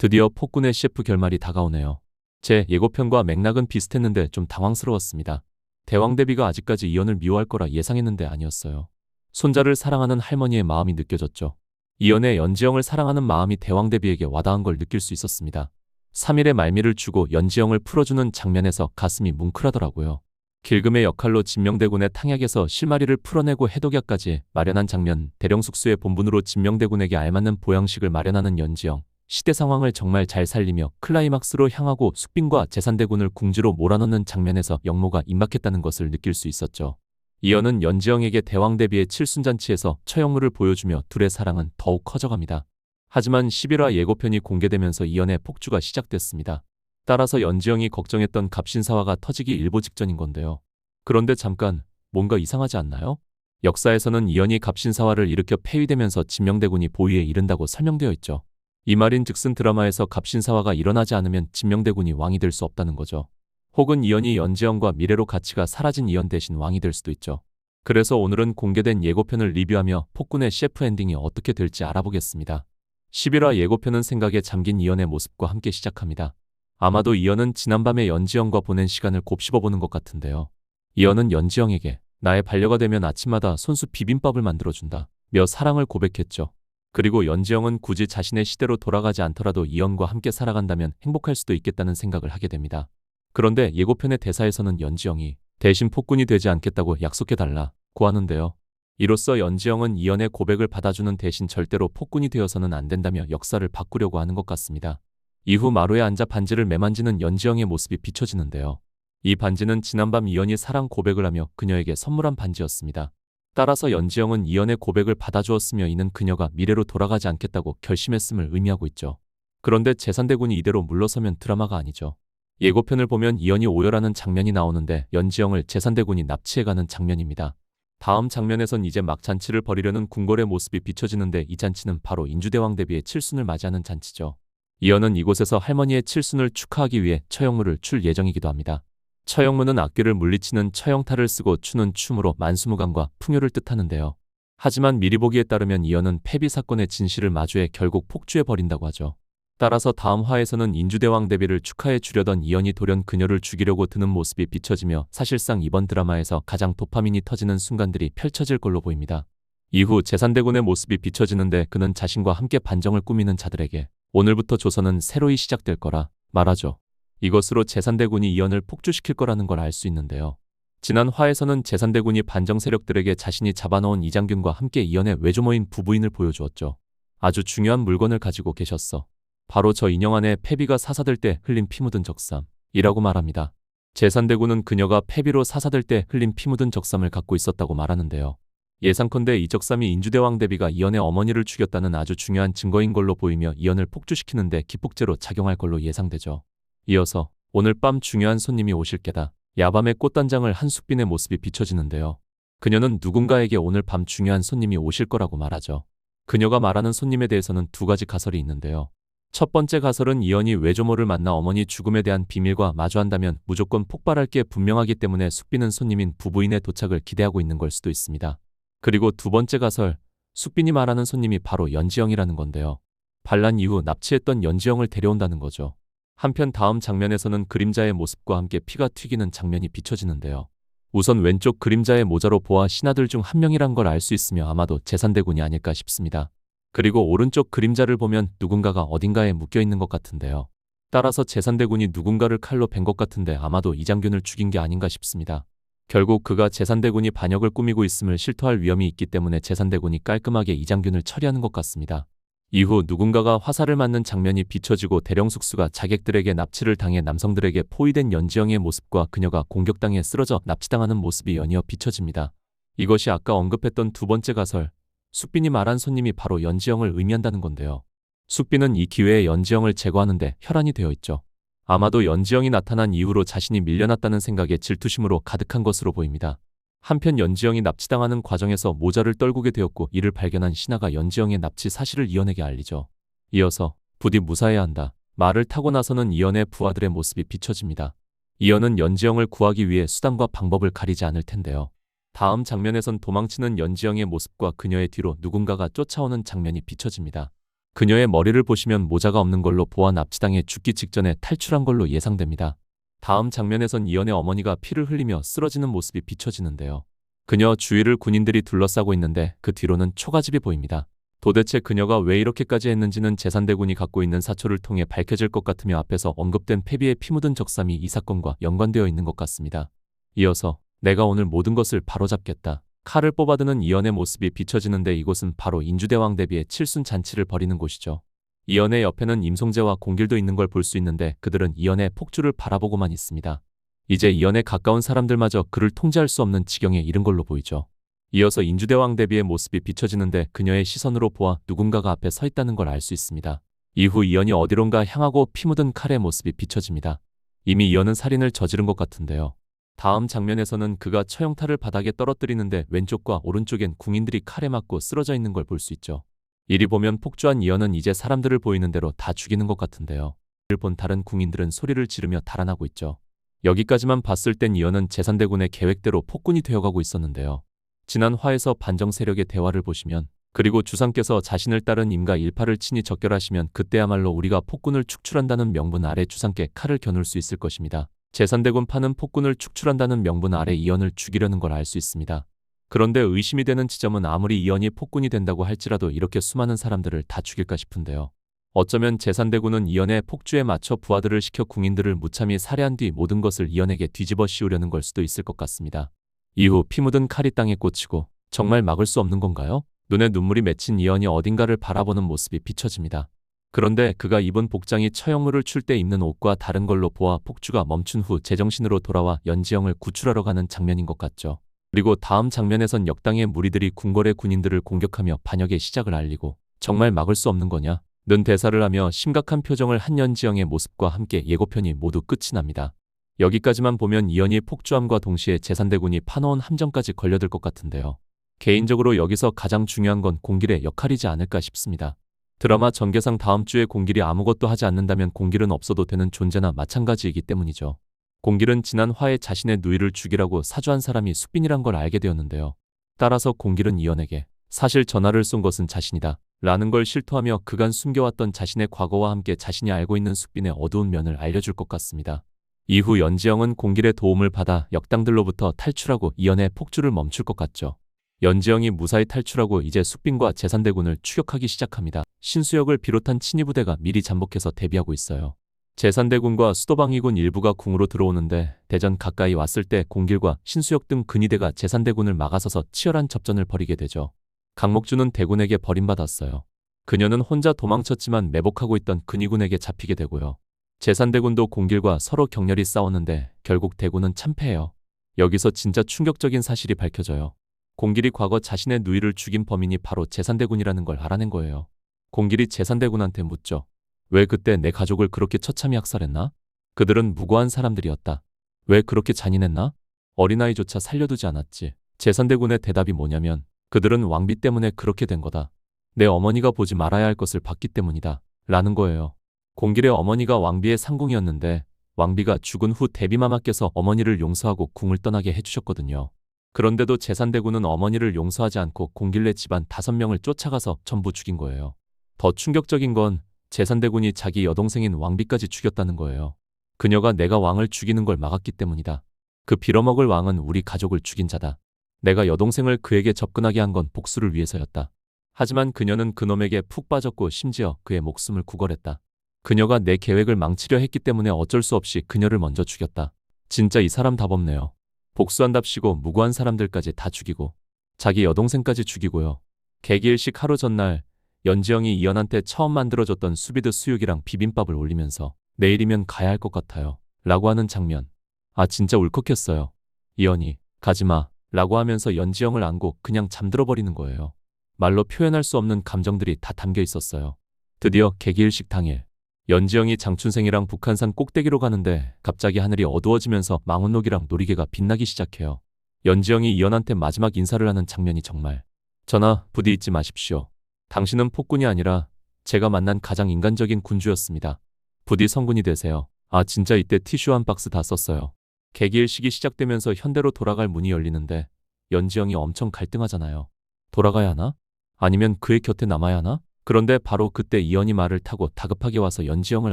드디어 폭군의 셰프 결말이 다가오네요. 제 예고편과 맥락은 비슷했는데 좀 당황스러웠습니다. 대왕 대비가 아직까지 이연을 미워할 거라 예상했는데 아니었어요. 손자를 사랑하는 할머니의 마음이 느껴졌죠. 이연의 연지영을 사랑하는 마음이 대왕 대비에게 와닿은 걸 느낄 수 있었습니다. 3일의 말미를 주고 연지영을 풀어주는 장면에서 가슴이 뭉클하더라고요. 길금의 역할로 진명대군의 탕약에서 실마리를 풀어내고 해독약까지 마련한 장면, 대령숙수의 본분으로 진명대군에게 알맞는 보양식을 마련하는 연지영, 시대 상황을 정말 잘 살리며 클라이막스로 향하고 숙빈과 제산대군을 궁지로 몰아넣는 장면에서 역모가 임박했다는 것을 느낄 수 있었죠. 이연은 연지영에게 대왕 대비의 칠순잔치에서 처형물을 보여주며 둘의 사랑은 더욱 커져갑니다. 하지만 11화 예고편이 공개되면서 이연의 폭주가 시작됐습니다. 따라서 연지영이 걱정했던 갑신사화가 터지기 일보 직전인 건데요. 그런데 잠깐, 뭔가 이상하지 않나요? 역사에서는 이연이 갑신사화를 일으켜 폐위되면서 진명대군이 보위에 이른다고 설명되어 있죠. 이 말인 즉슨 드라마에서 갑신사화가 일어나지 않으면 진명대군이 왕이 될 수 없다는 거죠. 혹은 이연이 연지영과 미래로 가치가 사라진 이연 대신 왕이 될 수도 있죠. 그래서 오늘은 공개된 예고편을 리뷰하며 폭군의 셰프 엔딩이 어떻게 될지 알아보겠습니다. 11화 예고편은 생각에 잠긴 이연의 모습과 함께 시작합니다. 아마도 이연은 지난밤에 연지영과 보낸 시간을 곱씹어보는 것 같은데요. 이연은 연지영에게 나의 반려가 되면 아침마다 손수 비빔밥을 만들어준다 며 사랑을 고백했죠. 그리고 연지영은 굳이 자신의 시대로 돌아가지 않더라도 이연과 함께 살아간다면 행복할 수도 있겠다는 생각을 하게 됩니다. 그런데 예고편의 대사에서는 연지영이 대신 폭군이 되지 않겠다고 약속해달라고 하는데요. 이로써 연지영은 이연의 고백을 받아주는 대신 절대로 폭군이 되어서는 안 된다며 역사를 바꾸려고 하는 것 같습니다. 이후 마루에 앉아 반지를 매만지는 연지영의 모습이 비춰지는데요. 이 반지는 지난밤 이연이 사랑 고백을 하며 그녀에게 선물한 반지였습니다. 따라서 연지영은 이연의 고백을 받아주었으며 이는 그녀가 미래로 돌아가지 않겠다고 결심했음을 의미하고 있죠. 그런데 제산대군이 이대로 물러서면 드라마가 아니죠. 예고편을 보면 이연이 오열하는 장면이 나오는데 연지영을 제산대군이 납치해가는 장면입니다. 다음 장면에선 이제 막 잔치를 벌이려는 궁궐의 모습이 비춰지는데 이 잔치는 바로 인주대왕 대비의 칠순을 맞이하는 잔치죠. 이연은 이곳에서 할머니의 칠순을 축하하기 위해 처형물을 출 예정이기도 합니다. 처형무는 악귀를 물리치는 처형탈을 쓰고 추는 춤으로 만수무강과 풍요를 뜻하는데요. 하지만 미리 보기에 따르면 이연은 폐비 사건의 진실을 마주해 결국 폭주해버린다고 하죠. 따라서 다음 화에서는 인주대왕 대비를 축하해 주려던 이연이 돌연 그녀를 죽이려고 드는 모습이 비춰지며 사실상 이번 드라마에서 가장 도파민이 터지는 순간들이 펼쳐질 걸로 보입니다. 이후 제산대군의 모습이 비춰지는데 그는 자신과 함께 반정을 꾸미는 자들에게 오늘부터 조선은 새로이 시작될 거라 말하죠. 이것으로 제산대군이 이연을 폭주시킬 거라는 걸 알 수 있는데요. 지난 화에서는 제산대군이 반정 세력들에게 자신이 잡아놓은 이장균과 함께 이연의 외조모인 부부인을 보여주었죠. 아주 중요한 물건을 가지고 계셨어. 바로 저 인형 안에 패비가 사사될 때 흘린 피 묻은 적삼이라고 말합니다. 제산대군은 그녀가 패비로 사사될 때 흘린 피 묻은 적삼을 갖고 있었다고 말하는데요. 예상컨대 이 적삼이 인주대왕 대비가 이연의 어머니를 죽였다는 아주 중요한 증거인 걸로 보이며 이연을 폭주시키는데 기폭제로 작용할 걸로 예상되죠. 이어서 오늘 밤 중요한 손님이 오실 게다. 야밤의 꽃단장을 한 숙빈의 모습이 비춰지는데요. 그녀는 누군가에게 오늘 밤 중요한 손님이 오실 거라고 말하죠. 그녀가 말하는 손님에 대해서는 두 가지 가설이 있는데요. 첫 번째 가설은 이연이 외조모를 만나 어머니 죽음에 대한 비밀과 마주한다면 무조건 폭발할 게 분명하기 때문에 숙빈은 손님인 부부인의 도착을 기대하고 있는 걸 수도 있습니다. 그리고 두 번째 가설, 숙빈이 말하는 손님이 바로 연지영이라는 건데요. 반란 이후 납치했던 연지영을 데려온다는 거죠. 한편 다음 장면에서는 그림자의 모습과 함께 피가 튀기는 장면이 비춰지는데요. 우선 왼쪽 그림자의 모자로 보아 신하들 중 한 명이란 걸 알 수 있으며 아마도 제산대군이 아닐까 싶습니다. 그리고 오른쪽 그림자를 보면 누군가가 어딘가에 묶여있는 것 같은데요. 따라서 제산대군이 누군가를 칼로 벤 것 같은데 아마도 이장균을 죽인 게 아닌가 싶습니다. 결국 그가 제산대군이 반역을 꾸미고 있음을 실토할 위험이 있기 때문에 제산대군이 깔끔하게 이장균을 처리하는 것 같습니다. 이후 누군가가 화살을 맞는 장면이 비춰지고 대령숙수가 자객들에게 납치를 당해 남성들에게 포위된 연지영의 모습과 그녀가 공격당해 쓰러져 납치당하는 모습이 연이어 비춰집니다. 이것이 아까 언급했던 두 번째 가설, 숙빈이 말한 손님이 바로 연지영을 의미한다는 건데요. 숙빈은 이 기회에 연지영을 제거하는데 혈안이 되어 있죠. 아마도 연지영이 나타난 이후로 자신이 밀려났다는 생각에 질투심으로 가득한 것으로 보입니다. 한편 연지영이 납치당하는 과정에서 모자를 떨구게 되었고 이를 발견한 신하가 연지영의 납치 사실을 이연에게 알리죠. 이어서 부디 무사해야 한다. 말을 타고 나서는 이연의 부하들의 모습이 비춰집니다. 이연은 연지영을 구하기 위해 수단과 방법을 가리지 않을 텐데요. 다음 장면에선 도망치는 연지영의 모습과 그녀의 뒤로 누군가가 쫓아오는 장면이 비춰집니다. 그녀의 머리를 보시면 모자가 없는 걸로 보아 납치당해 죽기 직전에 탈출한 걸로 예상됩니다. 다음 장면에선 이연의 어머니가 피를 흘리며 쓰러지는 모습이 비춰지는데요. 그녀 주위를 군인들이 둘러싸고 있는데 그 뒤로는 초가집이 보입니다. 도대체 그녀가 왜 이렇게까지 했는지는 제산대군이 갖고 있는 사초를 통해 밝혀질 것 같으며 앞에서 언급된 패비의 피 묻은 적삼이 이 사건과 연관되어 있는 것 같습니다. 이어서 내가 오늘 모든 것을 바로잡겠다. 칼을 뽑아드는 이연의 모습이 비춰지는데 이곳은 바로 인주대왕 대비의 칠순 잔치를 벌이는 곳이죠. 이연의 옆에는 임송재와 공길도 있는 걸 볼 수 있는데 그들은 이연의 폭주를 바라보고만 있습니다. 이제 이연에 가까운 사람들마저 그를 통제할 수 없는 지경에 이른 걸로 보이죠. 이어서 인주대왕 대비의 모습이 비춰지는데 그녀의 시선으로 보아 누군가가 앞에 서 있다는 걸 알 수 있습니다. 이후 이연이 어디론가 향하고 피 묻은 칼의 모습이 비춰집니다. 이미 이연은 살인을 저지른 것 같은데요. 다음 장면에서는 그가 처형탈을 바닥에 떨어뜨리는데 왼쪽과 오른쪽엔 궁인들이 칼에 맞고 쓰러져 있는 걸 볼 수 있죠. 이리 보면 폭주한 이연은 이제 사람들을 보이는 대로 다 죽이는 것 같은데요. 이를 본 다른 궁인들은 소리를 지르며 달아나고 있죠. 여기까지만 봤을 땐 이연은 제산대군의 계획대로 폭군이 되어가고 있었는데요. 지난 화에서 반정 세력의 대화를 보시면 그리고 주상께서 자신을 따른 임과 일파를 친히 적결하시면 그때야말로 우리가 폭군을 축출한다는 명분 아래 주상께 칼을 겨눌 수 있을 것입니다. 제산대군 파는 폭군을 축출한다는 명분 아래 이연을 죽이려는 걸 알 수 있습니다. 그런데 의심이 되는 지점은 아무리 이연이 폭군이 된다고 할지라도 이렇게 수많은 사람들을 다 죽일까 싶은데요. 어쩌면 제산대군은 이연의 폭주에 맞춰 부하들을 시켜 궁인들을 무참히 살해한 뒤 모든 것을 이연에게 뒤집어 씌우려는 걸 수도 있을 것 같습니다. 이후 피 묻은 칼이 땅에 꽂히고 정말 막을 수 없는 건가요? 눈에 눈물이 맺힌 이연이 어딘가를 바라보는 모습이 비춰집니다. 그런데 그가 입은 복장이 처형물을 출 때 입는 옷과 다른 걸로 보아 폭주가 멈춘 후 제정신으로 돌아와 연지영을 구출하러 가는 장면인 것 같죠. 그리고 다음 장면에선 역당의 무리들이 궁궐의 군인들을 공격하며 반역의 시작을 알리고 정말 막을 수 없는 거냐? 는 대사를 하며 심각한 표정을 한 연지영의 모습과 함께 예고편이 모두 끝이 납니다. 여기까지만 보면 이연이 폭주함과 동시에 제산대군이 파놓은 함정까지 걸려들 것 같은데요. 개인적으로 여기서 가장 중요한 건 공길의 역할이지 않을까 싶습니다. 드라마 전개상 다음 주에 공길이 아무것도 하지 않는다면 공길은 없어도 되는 존재나 마찬가지이기 때문이죠. 공길은 지난 화에 자신의 누이를 죽이라고 사주한 사람이 숙빈이란 걸 알게 되었는데요. 따라서 공길은 이연에게 사실 전화를 쏜 것은 자신이다 라는 걸 실토하며 그간 숨겨왔던 자신의 과거와 함께 자신이 알고 있는 숙빈의 어두운 면을 알려줄 것 같습니다. 이후 연지영은 공길의 도움을 받아 역당들로부터 탈출하고 이연의 폭주를 멈출 것 같죠. 연지영이 무사히 탈출하고 이제 숙빈과 제산대군을 추격하기 시작합니다. 신수역을 비롯한 친위부대가 미리 잠복해서 대비하고 있어요. 제산대군과 수도방위군 일부가 궁으로 들어오는데 대전 가까이 왔을 때 공길과 신수역 등 근위대가 제산대군을 막아서서 치열한 접전을 벌이게 되죠. 강목주는 대군에게 버림받았어요. 그녀는 혼자 도망쳤지만 매복하고 있던 근위군에게 잡히게 되고요. 제산대군도 공길과 서로 격렬히 싸웠는데 결국 대군은 참패해요. 여기서 진짜 충격적인 사실이 밝혀져요. 공길이 과거 자신의 누이를 죽인 범인이 바로 제산대군이라는 걸 알아낸 거예요. 공길이 제산대군한테 묻죠. 왜 그때 내 가족을 그렇게 처참히 학살했나? 그들은 무고한 사람들이었다. 왜 그렇게 잔인했나? 어린아이조차 살려두지 않았지. 제산대군의 대답이 뭐냐면 그들은 왕비 때문에 그렇게 된 거다. 내 어머니가 보지 말아야 할 것을 봤기 때문이다. 라는 거예요. 공길의 어머니가 왕비의 상궁이었는데 왕비가 죽은 후 대비마마께서 어머니를 용서하고 궁을 떠나게 해주셨거든요. 그런데도 제산대군은 어머니를 용서하지 않고 공길네 집안 5명을 쫓아가서 전부 죽인 거예요. 더 충격적인 건 제산대군이 자기 여동생인 왕비까지 죽였다는 거예요. 그녀가 내가 왕을 죽이는 걸 막았기 때문이다. 그 빌어먹을 왕은 우리 가족을 죽인 자다. 내가 여동생을 그에게 접근하게 한 건 복수를 위해서였다. 하지만 그녀는 그놈에게 푹 빠졌고 심지어 그의 목숨을 구걸했다. 그녀가 내 계획을 망치려 했기 때문에 어쩔 수 없이 그녀를 먼저 죽였다. 진짜 이 사람 답없네요. 복수한답시고 무고한 사람들까지 다 죽이고 자기 여동생까지 죽이고요. 개기일식 하루 전날 연지영이 이연한테 처음 만들어줬던 수비드 수육이랑 비빔밥을 올리면서 내일이면 가야 할 것 같아요 라고 하는 장면. 아 진짜 울컥했어요. 이연이 가지마 라고 하면서 연지영을 안고 그냥 잠들어 버리는 거예요. 말로 표현할 수 없는 감정들이 다 담겨 있었어요. 드디어 개기일식 당일 연지영이 장춘생이랑 북한산 꼭대기로 가는데 갑자기 하늘이 어두워지면서 망원록이랑 놀이개가 빛나기 시작해요. 연지영이 이연한테 마지막 인사를 하는 장면이 정말 전하 부디 잊지 마십시오. 당신은 폭군이 아니라 제가 만난 가장 인간적인 군주였습니다. 부디 성군이 되세요. 아 진짜 이때 티슈 한 박스 다 썼어요. 개기일식이 시작되면서 현대로 돌아갈 문이 열리는데 연지영이 엄청 갈등하잖아요. 돌아가야 하나? 아니면 그의 곁에 남아야 하나? 그런데 바로 그때 이연이 말을 타고 다급하게 와서 연지영을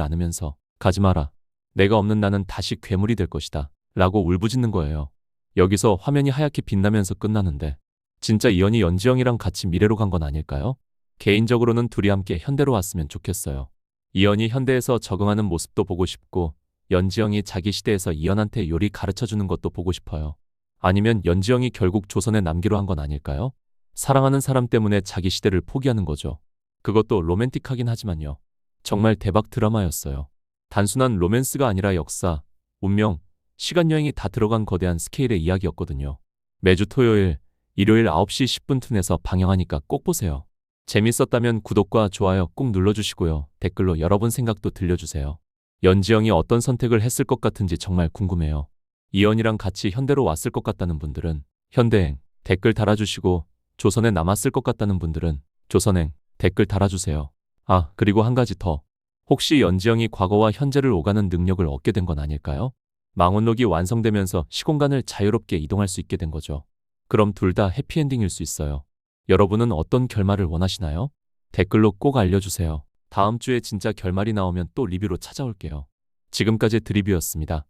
안으면서 가지 마라. 내가 없는 나는 다시 괴물이 될 것이다. 라고 울부짖는 거예요. 여기서 화면이 하얗게 빛나면서 끝나는데 진짜 이연이 연지영이랑 같이 미래로 간 건 아닐까요? 개인적으로는 둘이 함께 현대로 왔으면 좋겠어요. 이연이 현대에서 적응하는 모습도 보고 싶고 연지영이 자기 시대에서 이연한테 요리 가르쳐주는 것도 보고 싶어요. 아니면 연지영이 결국 조선에 남기로 한 건 아닐까요? 사랑하는 사람 때문에 자기 시대를 포기하는 거죠. 그것도 로맨틱하긴 하지만요. 정말 대박 드라마였어요. 단순한 로맨스가 아니라 역사, 운명, 시간여행이 다 들어간 거대한 스케일의 이야기였거든요. 매주 토요일, 일요일 9시 10분 툰에서 방영하니까 꼭 보세요. 재밌었다면 구독과 좋아요 꼭 눌러주시고요. 댓글로 여러분 생각도 들려주세요. 연지영이 어떤 선택을 했을 것 같은지 정말 궁금해요. 이연이랑 같이 현대로 왔을 것 같다는 분들은 현대행 댓글 달아주시고 조선에 남았을 것 같다는 분들은 조선행 댓글 달아주세요. 아, 그리고 한 가지 더. 혹시 연지영이 과거와 현재를 오가는 능력을 얻게 된 건 아닐까요? 망원록이 완성되면서 시공간을 자유롭게 이동할 수 있게 된 거죠. 그럼 둘 다 해피엔딩일 수 있어요. 여러분은 어떤 결말을 원하시나요? 댓글로 꼭 알려주세요. 다음 주에 진짜 결말이 나오면 또 리뷰로 찾아올게요. 지금까지 드리뷰였습니다.